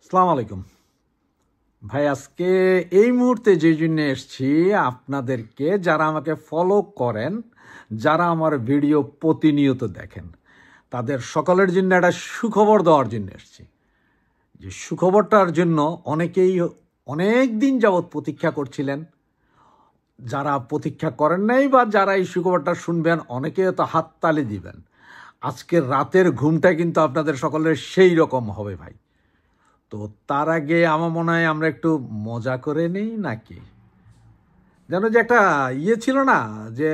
আসসালামু আলাইকুম ভাই। আজকে এই মুহূর্তে যে জন্য এসছি আপনাদেরকে, যারা আমাকে ফলো করেন, যারা আমার ভিডিও প্রতিনিয়ত দেখেন, তাদের সকলের জন্য একটা সুখবর দেওয়ার জন্য এসছি। যে সুখবরটার জন্য অনেকেই অনেক দিন যাবৎ প্রতীক্ষা করছিলেন। যারা প্রতীক্ষা করেন নাই বা যারা এই সুখবরটা শুনবেন, অনেকে তো হাততালি দিবেন। আজকের রাতের ঘুমটা কিন্তু আপনাদের সকলের সেই রকম হবে ভাই। তো তার আগে আমার মনে হয় আমরা একটু মজা করে নেই নাকি। যেন যে একটা ছিল না, যে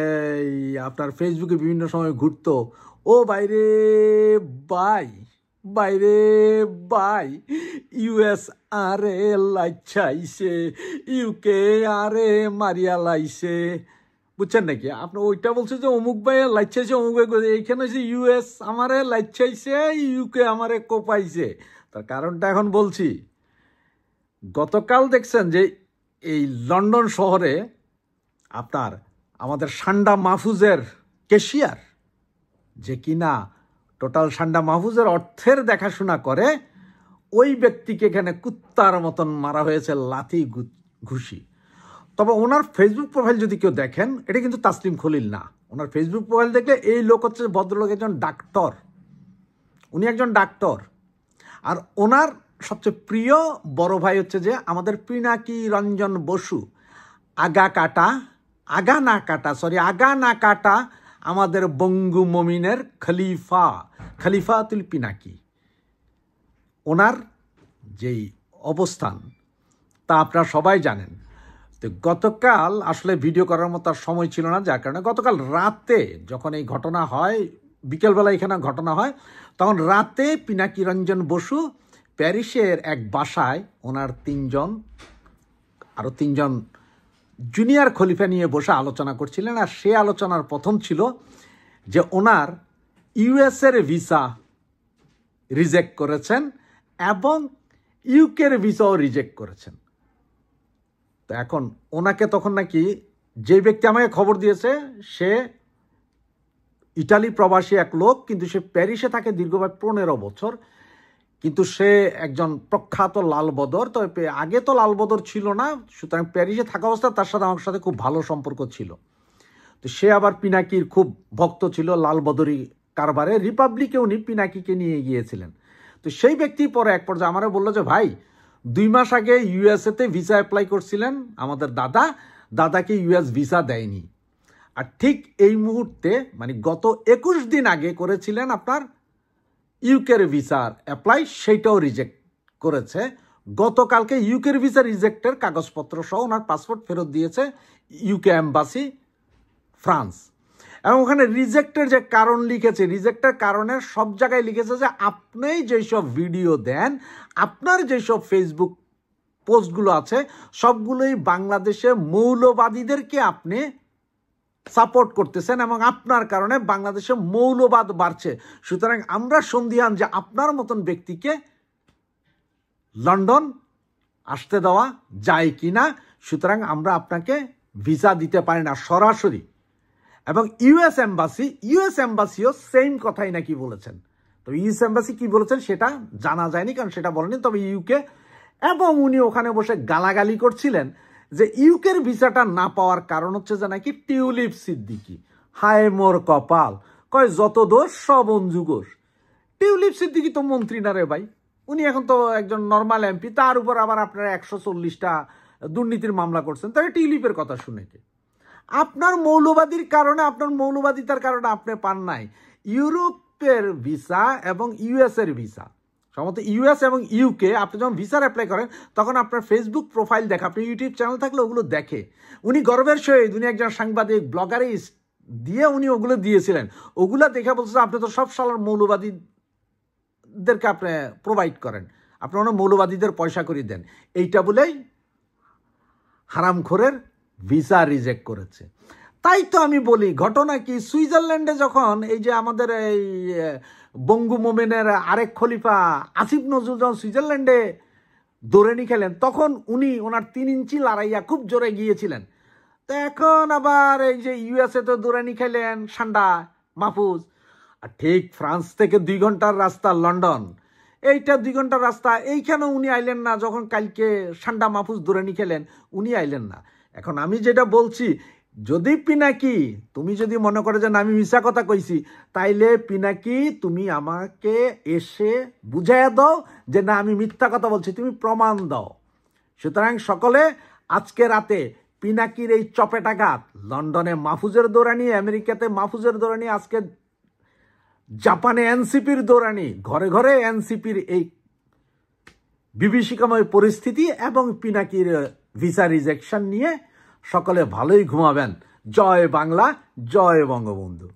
আপনার ফেসবুকে বিভিন্ন সময় ঘুরতো, ও বাইরে বাই, বাইরে বাই, ইউএস আরে লাইছাইছে, ইউকে আরে মারিয়া লাইছে, বুঝছেন নাকি? আপনার ওইটা বলছে যে অমুক ভাই লাইছাইছে, অমুক ভাই এইখানে হচ্ছে ইউএস আমারে লাইছাইছে, ইউকে আমারে কোপাইছে। তার কারণটা এখন বলছি। গতকাল দেখছেন যে এই লন্ডন শহরে আপনার আমাদের সান্ডা মাহফুজের ক্যাশিয়ার, যে কিনা টোটাল সান্ডা মাহফুজের অর্থের দেখাশোনা করে, ওই ব্যক্তিকে এখানে কুত্তার মতন মারা হয়েছে লাথি ঘুষি। তবে ওনার ফেসবুক প্রোফাইল যদি কেউ দেখেন, এটা কিন্তু তাসলিম খলিল না। ওনার ফেসবুক প্রোফাইল দেখলে এই লোক হচ্ছে, ভদ্রলোক একজন ডাক্তার, উনি একজন ডাক্তার। আর ওনার সবচেয়ে প্রিয় বড় ভাই হচ্ছে যে আমাদের পিনাকি রঞ্জন বসু, আগা না কাটা আমাদের বঙ্গু মমিনের খলিফাতুল পিনাকি। ওনার যেই অবস্থান তা আপনারা সবাই জানেন। তো গতকাল আসলে ভিডিও করার মতো আর সময় ছিল না, যার কারণে গতকাল রাতে যখন এই ঘটনা হয়, বিকেলবেলা এখানে ঘটনা হয়, তখন রাতে পিনাকি রঞ্জন বসু প্যারিসের এক বাসায় ওনার আরও তিনজন জুনিয়র খলিফা নিয়ে বসে আলোচনা করছিলেন। আর সে আলোচনার প্রথম ছিল যে ওনার ইউএসের ভিসা রিজেক্ট করেছেন এবং ইউকের ভিসাও রিজেক্ট করেছেন। তো এখন ওনাকে তখন নাকি, যে ব্যক্তি আমাকে খবর দিয়েছে, সে ইটালি প্রবাসী এক লোক, কিন্তু সে প্যারিসে থাকে দীর্ঘভাবে 15 বছর। কিন্তু সে একজন প্রখ্যাত লালবদর। তবে আগে তো লালবদর ছিল না, সুতরাং প্যারিসে থাকা অবস্থায় তার সাথে আমার সাথে খুব ভালো সম্পর্ক ছিল। তো সে আবার পিনাকির খুব ভক্ত ছিল, লালবদরি কারবারে রিপাবলিকে উনি পিনাকিকে নিয়ে গিয়েছিলেন। তো সেই ব্যক্তি পরে এক পর্যায়ে আমারও বললো যে ভাই, 2 মাস আগে ইউএসএতে ভিসা অ্যাপ্লাই করছিলেন আমাদের দাদাকে ইউএস ভিসা দেয়নি। আর ঠিক এই মুহূর্তে মানে গত 21 দিন আগে করেছিলেন আপনার ইউকের ভিসার অ্যাপ্লাই, সেইটাও রিজেক্ট করেছে। গতকালকে ইউকের ভিসা রিজেক্টের কাগজপত্র সহ ওনার পাসপোর্ট ফেরত দিয়েছে ইউকে এম্বাসি ফ্রান্স। এবং ওখানে রিজেক্টের যে কারণ লিখেছে, রিজেক্টের কারণের সব জায়গায় লিখেছে যে আপনি যেসব ভিডিও দেন, আপনার যেসব ফেসবুক পোস্টগুলো আছে, সবগুলোই বাংলাদেশে মৌলবাদীদেরকে আপনি সাপোর্ট করতেছেন এবং আপনার কারণে বাংলাদেশে মৌলবাদ বাড়ছে। সুতরাং আমরা সন্দিহান যে আপনার মতন ব্যক্তিকে লন্ডন আসতে দেওয়া যায় কি না। সুতরাং আমরা আপনাকে ভিসা দিতে পারি না সরাসরি। এবং ইউএস এম্বাসিও সেম কথাই নাকি বলেছেন। তো ইউএস এম্বাসি কি বলেছেন সেটা জানা যায়নি, কারণ সেটা বলেনি। তবে ইউকে, এবং উনি ওখানে বসে গালাগালি করছিলেন যে ইউকের ভিসাটা না পাওয়ার কারণ হচ্ছে যে নাকি টিউলিপ সিদ্দিকি। হায় মোর কপাল, কয় যত দোষ সব অঞ্জুগোষ। টিউলিপ সিদ্দিকি তো মন্ত্রী না রে ভাই, উনি এখন তো একজন নর্মাল এমপি। তার উপর আবার আপনারা 140টা দুর্নীতির মামলা করছেন, তাহলে টিউলিপের কথা শুনে কে? আপনার মৌলবাদীর কারণে, আপনার মৌলবাদিতার কারণে আপনি পান নাই ইউরোপের ভিসা এবং ইউএসের ভিসা। সম্ভবত ইউএস এবং ইউকে আপনি যখন ভিসার অ্যাপ্লাই করেন, তখন আপনার ফেসবুক প্রোফাইল দেখে, আপনি ইউটিউব চ্যানেল থাকলে ওগুলো দেখে। উনি গর্বের সহিত, উনি একজন সাংবাদিক ব্লগারিস্ট দিয়ে উনি ওগুলো দিয়েছিলেন। ওগুলো দেখে বলছে আপনি তো সব সালার মৌলবাদীদেরকে আপনি প্রোভাইড করেন, আপনি অনেক মৌলবাদীদের পয়সা করে দেন। এইটা বলেই হারামখোরের ভিসা রিজেক্ট করেছে। তাই তো আমি বলি, ঘটনা কি, সুইজারল্যান্ডে যখন এই যে আমাদের এই বঙ্গু মোমেনের আরেক খলিফা আসিফ নজরুল যখন সুইজারল্যান্ডে দৌড়ানি খেলেন, তখন উনি ওনার 3 ইঞ্চি লড়াইয়া খুব জোরে গিয়েছিলেন। তো এখন আবার এই যে ইউএসএ তো দৌড়ানি খেলেন সান্ডা মাহফুজ। আর ঠিক ফ্রান্স থেকে 2 ঘন্টার রাস্তা লন্ডন, এইটা 2 ঘন্টার রাস্তা, এইখানে উনি আইলেন না, যখন কালকে সান্ডা মাহফুজ দুরানি খেলেন উনি আইলেন না। এখন আমি যেটা বলছি, যদি পিনাকি তুমি যদি মনে করো যে আমি মিছা কথা কইছি, তাইলে পিনাকি তুমি আমাকে এসে বুঝাইয়া দাও যে না আমি মিথ্যা কথা বলছি, তুমি প্রমাণ দাও। সুতরাং সকলে আজকে রাতে পিনাকির এই চপেটাঘাত, লন্ডনে মাহফুজের দৌড়ানি, আমেরিকাতে মাহফুজের দৌড়ানি, আজকে জাপানে এনসিপির দৌড়ানি, ঘরে ঘরে এনসিপির এই বিভীষিকাময় পরিস্থিতি এবং পিনাকির ভিসা রিজেকশন নিয়ে সকলে ভালোই ঘুমাবেন। জয় বাংলা, জয় বঙ্গবন্ধু।